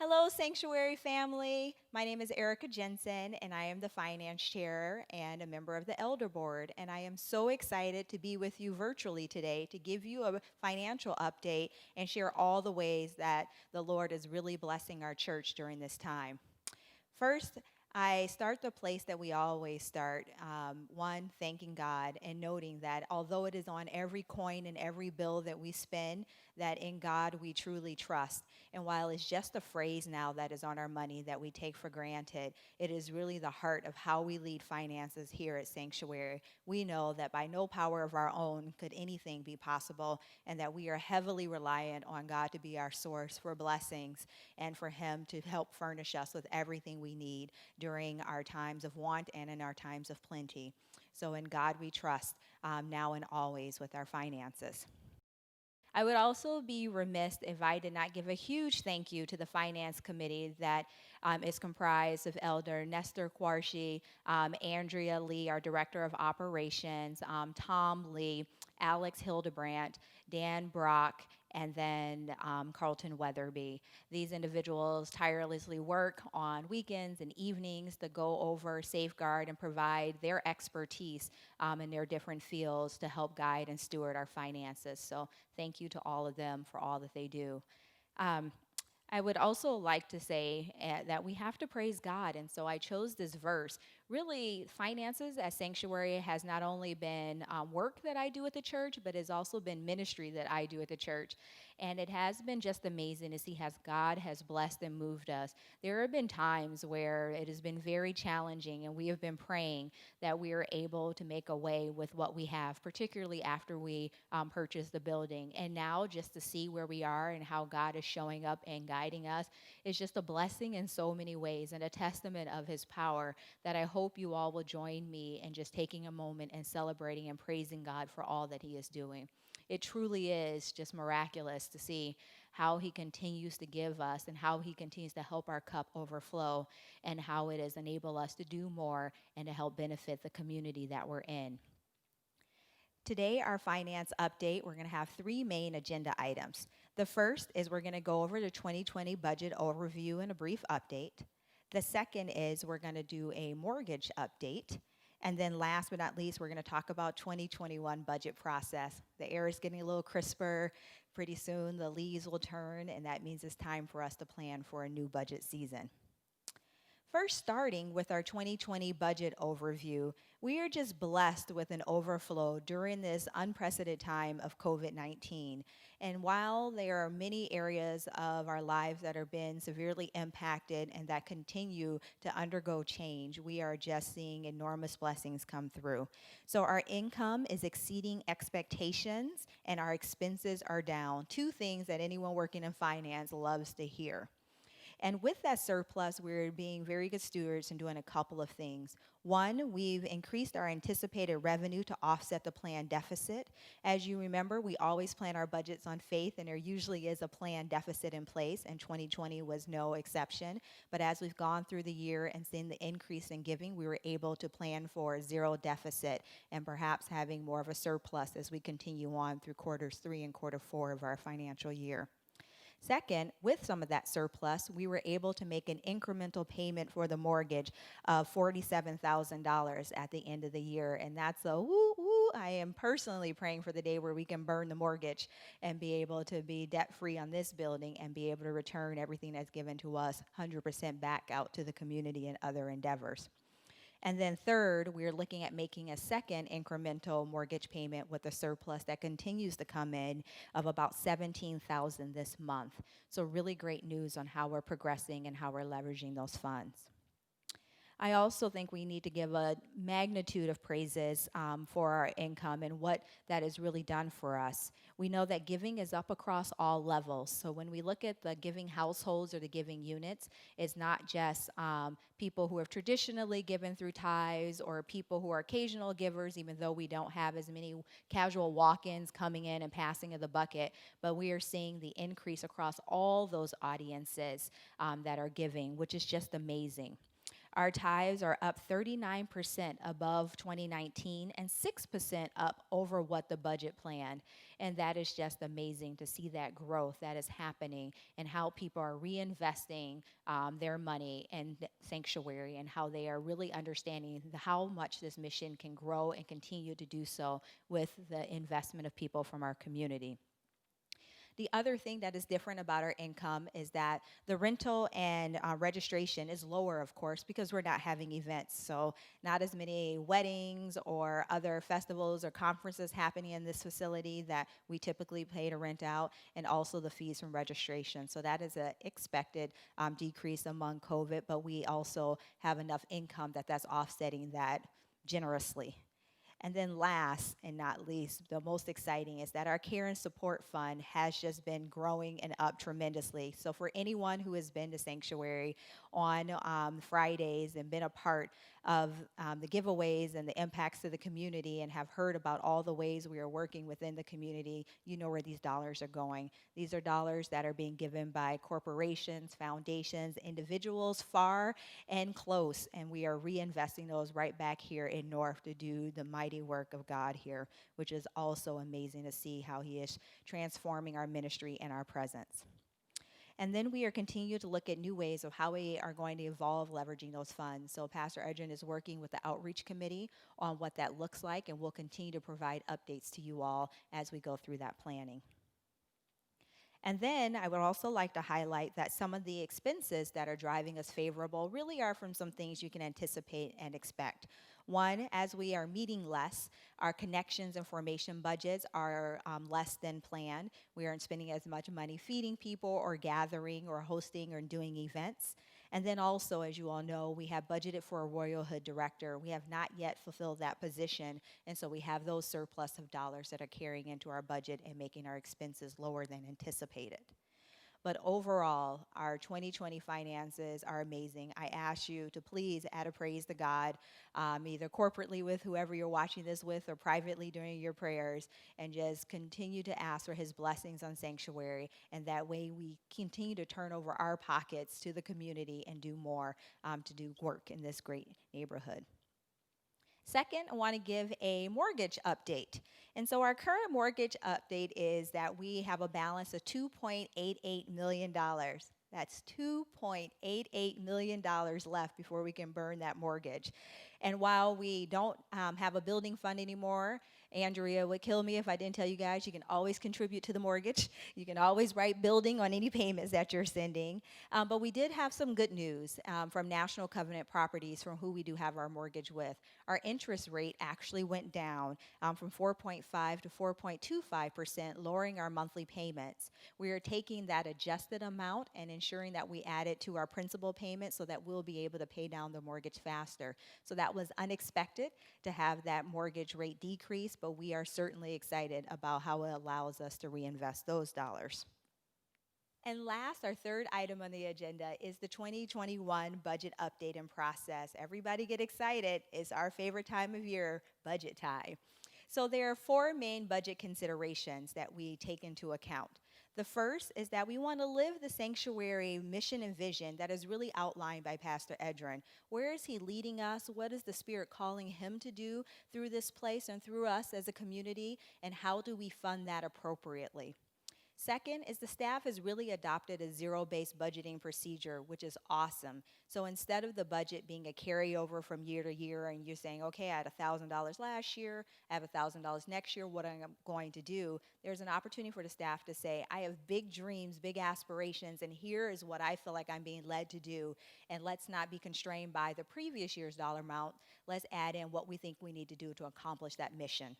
Hello, Sanctuary family. My name is Erica Jensen, and I am the finance chair and a member of the elder board. And I am so excited to be with you virtually today to give you a financial update and share all the ways that the Lord is really blessing our church during this time. First, I start the place that we always start. One, thanking God and noting that although it is on every coin and every bill that we spend, that in God we truly trust. And while it's just a phrase now that is on our money that we take for granted, it is really the heart of how we lead finances here at Sanctuary. We know that by no power of our own could anything be possible, and that we are heavily reliant on God to be our source for blessings and for Him to help furnish us with everything we need during our times of want and in our times of plenty. So in God we trust now and always with our finances. I would also be remiss if I did not give a huge thank you to the Finance Committee that is comprised of Elder Nestor Quarshi, Andrea Lee, our Director of Operations, Tom Lee, Alex Hildebrandt, Dan Brock, and then Carlton Weatherby. These individuals tirelessly work on weekends and evenings to go over, safeguard, and provide their expertise in their different fields to help guide and steward our finances. So thank you to all of them for all that they do. Um, I would also like to say that we have to praise God. And so I chose this verse. Really, finances at Sanctuary has not only been work that I do at the church, but has also been ministry that I do at the church. And it has been just amazing to see how God has blessed and moved us. There have been times where it has been very challenging, and we have been praying that we are able to make a way with what we have, particularly after we purchased the building. And now just to see where we are and how God is showing up and guiding us is just a blessing in so many ways and a testament of His power that I hope you all will join me in just taking a moment and celebrating and praising God for all that He is doing. It truly is just miraculous to see how He continues to give us and how He continues to help our cup overflow and how it has enabled us to do more and to help benefit the community that we're in. Today, our finance update, we're going to have three main agenda items. The first is we're going to go over the 2020 budget overview and a brief update. The second is we're going to do a mortgage update. And then last but not least, we're going to talk about 2021 budget process. The air is getting a little crisper. Pretty soon the leaves will turn, and that means it's time for us to plan for a new budget season. First, starting with our 2020 budget overview, we are just blessed with an overflow during this unprecedented time of COVID-19. And while there are many areas of our lives that are being severely impacted and that continue to undergo change, we are just seeing enormous blessings come through. So our income is exceeding expectations and our expenses are down. Two things that anyone working in finance loves to hear. And with that surplus, we're being very good stewards and doing a couple of things. One, we've increased our anticipated revenue to offset the planned deficit. As you remember, we always plan our budgets on faith, and there usually is a planned deficit in place, and 2020 was no exception. But as we've gone through the year and seen the increase in giving, we were able to plan for zero deficit and perhaps having more of a surplus as we continue on through quarters 3 and quarter 4 of our financial year. Second, with some of that surplus, we were able to make an incremental payment for the mortgage of $47,000 at the end of the year. And that's a woo woo. I am personally praying for the day where we can burn the mortgage and be able to be debt-free on this building and be able to return everything that's given to us 100% back out to the community and other endeavors. And then third, we're looking at making a second incremental mortgage payment with a surplus that continues to come in of about $17,000 this month. So really great news on how we're progressing and how we're leveraging those funds. I also think we need to give a magnitude of praises for our income and what that has really done for us. We know that giving is up across all levels. So when we look at the giving households or the giving units, it's not just people who have traditionally given through tithes or people who are occasional givers, even though we don't have as many casual walk-ins coming in and passing of the bucket, but we are seeing the increase across all those audiences that are giving, which is just amazing. Our tithes are up 39% above 2019 and 6% up over what the budget planned. And that is just amazing to see that growth that is happening and how people are reinvesting their money in sanctuary and how they are really understanding how much this mission can grow and continue to do so with the investment of people from our community. The other thing that is different about our income is that the rental and registration is lower, of course, because we're not having events. So, not as many weddings or other festivals or conferences happening in this facility that we typically pay to rent out, and also the fees from registration. So, that is an expected decrease among COVID, but we also have enough income that's offsetting that generously. And then last and not least, the most exciting is that our care and support fund has just been growing and up tremendously. So for anyone who has been to Sanctuary on Fridays and been a part of the giveaways and the impacts to the community and have heard about all the ways we are working within the community, you know where these dollars are going. These are dollars that are being given by corporations, foundations, individuals far and close, and we are reinvesting those right back here in North to do the mighty work of God here, which is also amazing to see how He is transforming our ministry and our presence. And then we are continuing to look at new ways of how we are going to evolve leveraging those funds. So Pastor Edrin is working with the Outreach Committee on what that looks like, and we'll continue to provide updates to you all as we go through that planning. And then I would also like to highlight that some of the expenses that are driving us favorable really are from some things you can anticipate and expect. One, as we are meeting less, our connections and formation budgets are less than planned. We aren't spending as much money feeding people or gathering or hosting or doing events. And then also, as you all know, we have budgeted for a royalhood director. We have not yet fulfilled that position, and so we have those surplus of dollars that are carrying into our budget and making our expenses lower than anticipated. But overall, our 2020 finances are amazing. I ask you to please add a praise to God, either corporately with whoever you're watching this with or privately during your prayers, and just continue to ask for His blessings on Sanctuary. And that way we continue to turn over our pockets to the community and do more to do work in this great neighborhood. Second, I want to give a mortgage update. And so our current mortgage update is that we have a balance of $2.88 million. That's $2.88 million left before we can burn that mortgage. And while we don't have a building fund anymore, Andrea would kill me if I didn't tell you guys, you can always contribute to the mortgage. You can always write building on any payments that you're sending. But we did have some good news from National Covenant Properties, from who we do have our mortgage with. Our interest rate actually went down from 4.5 to 4.25%, lowering our monthly payments. We are taking that adjusted amount and ensuring that we add it to our principal payment so that we'll be able to pay down the mortgage faster. So that was unexpected to have that mortgage rate decrease, but we are certainly excited about how it allows us to reinvest those dollars. And last, our third item on the agenda is the 2021 budget update and process. Everybody get excited. It's our favorite time of year, budget time. So there are four main budget considerations that we take into account. The first is that we want to live the sanctuary mission and vision that is really outlined by Pastor Edrin. Where is he leading us? What is the Spirit calling him to do through this place and through us as a community? And how do we fund that appropriately? Second is the staff has really adopted a zero-based budgeting procedure, which is awesome. So instead of the budget being a carryover from year to year and you're saying, okay, I had $1,000 last year, I have $1,000 next year, what am I going to do? There's an opportunity for the staff to say, I have big dreams, big aspirations, and here is what I feel like I'm being led to do. And let's not be constrained by the previous year's dollar amount. Let's add in what we think we need to do to accomplish that mission.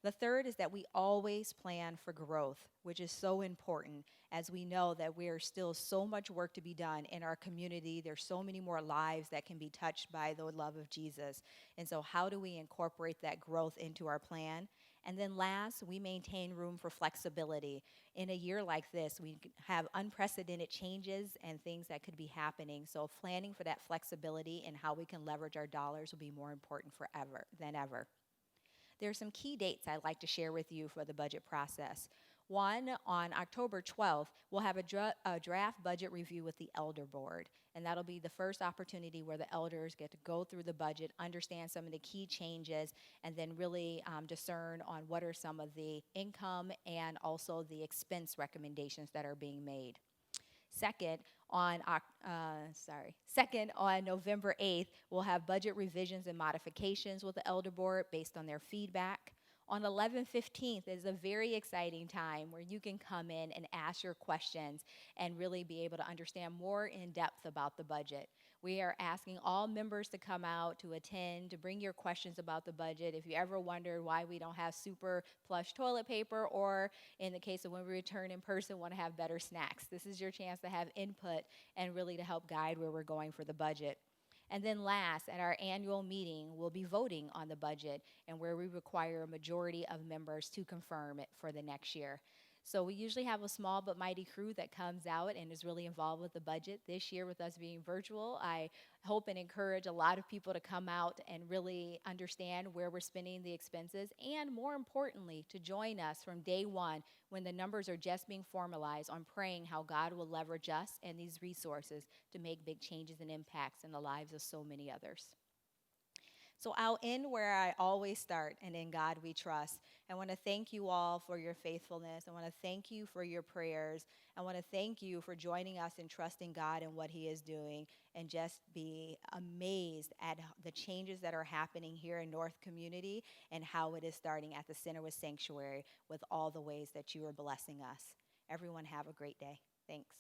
The third is that we always plan for growth, which is so important, as we know that there's still so much work to be done in our community. There's so many more lives that can be touched by the love of Jesus. And so how do we incorporate that growth into our plan? And then last, we maintain room for flexibility. In a year like this, we have unprecedented changes and things that could be happening. So planning for that flexibility and how we can leverage our dollars will be more important than ever. There are some key dates I'd like to share with you for the budget process. One, on October 12th, we'll have a draft budget review with the Elder Board. And that'll be the first opportunity where the elders get to go through the budget, understand some of the key changes, and then really discern on what are some of the income and also the expense recommendations that are being made. Second, Second, on November 8th, we'll have budget revisions and modifications with the Elder Board based on their feedback. On 11/15th is a very exciting time where you can come in and ask your questions and really be able to understand more in depth about the budget. We are asking all members to come out, to attend, to bring your questions about the budget. If you ever wondered why we don't have super plush toilet paper, or in the case of when we return in person, want to have better snacks, this is your chance to have input and really to help guide where we're going for the budget. And then last, at our annual meeting, we'll be voting on the budget and where we require a majority of members to confirm it for the next year. So we usually have a small but mighty crew that comes out and is really involved with the budget. This year, with us being virtual, I hope and encourage a lot of people to come out and really understand where we're spending the expenses, and more importantly, to join us from day one when the numbers are just being formalized, on praying how God will leverage us and these resources to make big changes and impacts in the lives of so many others. So I'll end where I always start, and in God we trust. I want to thank you all for your faithfulness. I want to thank you for your prayers. I want to thank you for joining us and trusting God and what he is doing, and just be amazed at the changes that are happening here in North Community and how it is starting at the Center with Sanctuary with all the ways that you are blessing us. Everyone have a great day. Thanks.